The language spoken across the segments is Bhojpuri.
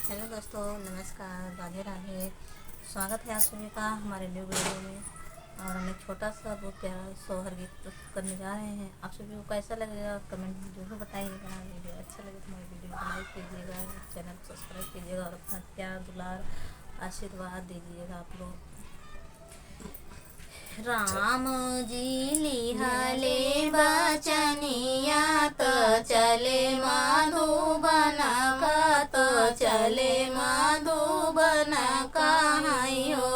हेलो दोस्तों, नमस्कार, राधे राधे। स्वागत है आप सभी का हमारे न्यू वीडियो में। और हम एक छोटा सा बहुत प्यारा सोहर गीत प्रस्तुत करने जा रहे हैं। आप सभी को कैसा लगेगा कमेंट में जरूर बताइएगा। वीडियो अच्छा लगे तो हमारी वीडियो को लाइक कीजिएगा, चैनल को सब्सक्राइब कीजिएगा और अपना प्यार दुलार आशीर्वाद दीजिएगा आप लोग। राम जी लिहले बचनिया तो चले मधुबन का, तो चले मधुबन कहीं हो।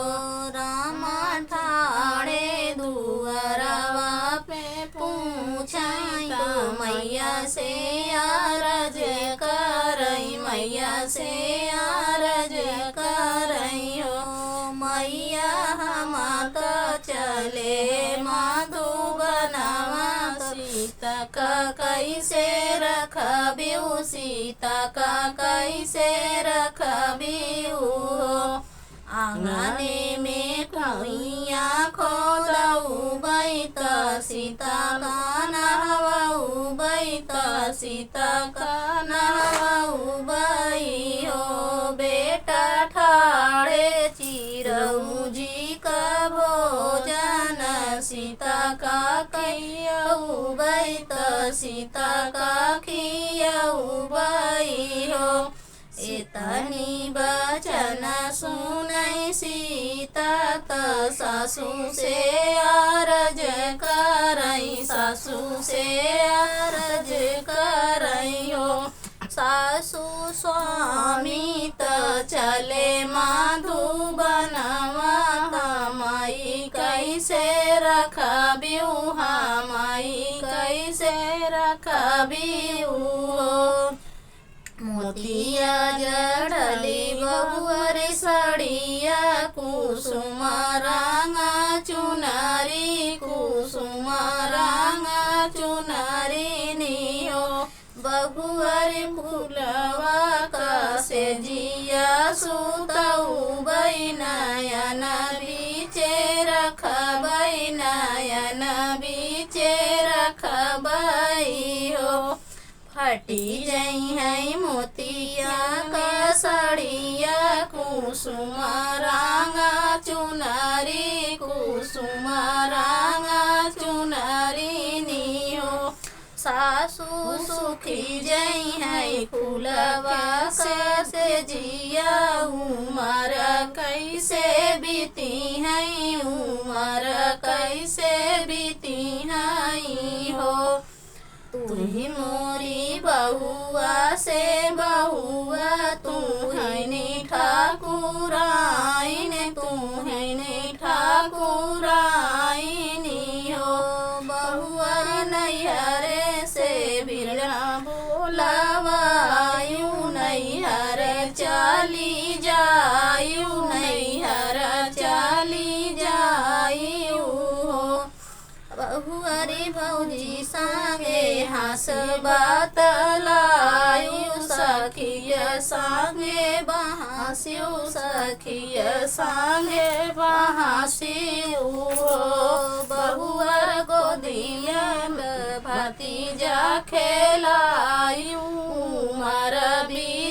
राम ठाड़े दुअरवा पे पूछाई, तो मैया से अरज करई, मैया से अरज करई हो। मैया हम तो चले मधुबनवा, सीता का कैसे रखबिऊ, सीता का कैसे रखबिऊ। आंगने में कुइया खोदऊ बैत, सीता का नहवाऊ बैत, सीता का नहवाऊ बई हो। बेटा ठाड़े चिरऊ जी का भोजन, सीता का खियऊ बैत, सीता का खियऊ बई हो। इतनी बचन सुनई सीता, तो सासू से अरज करई, सासू से अरज करई हो। सासू स्वामी तो चले मधुबनवा, माई कैसे रखबिऊ, माई कैसे रखबिऊ। मोतिया जड़ली बहुअर सड़िया, कुसुम रंगा चुनरी, कुसुम रंगा चुनरी नियो। बहुअर फूलवा का से जिया सुतऊ बई, नयन बीचे रखबई, नयन बीचे रखबई हो। फटी जई है मोतिया का सड़िया, कुसुम रंगा चुनरी, कुसुम रंगा चुनरी नियो। सासू सुखी जई है फूलवा से जिया, उमर कैसे बीती है, उमर कैसे बीती है हो। तू ही मोरी बहुआ से बहुआ, तू है नी ठाकुराइन, तू है नी ठाकुराइन हो। बहुआ नैहरे से बिरना बोलावायु, नैहर चली जायु, नैहर चली जायु हो। बहुअरी भौजी संगे हंस बात लायु, सखिय संगे बहास्यु, सखिय संगे बहास्यु हो। बहुअर गोदिया भतीजा खेलायु, उमर भी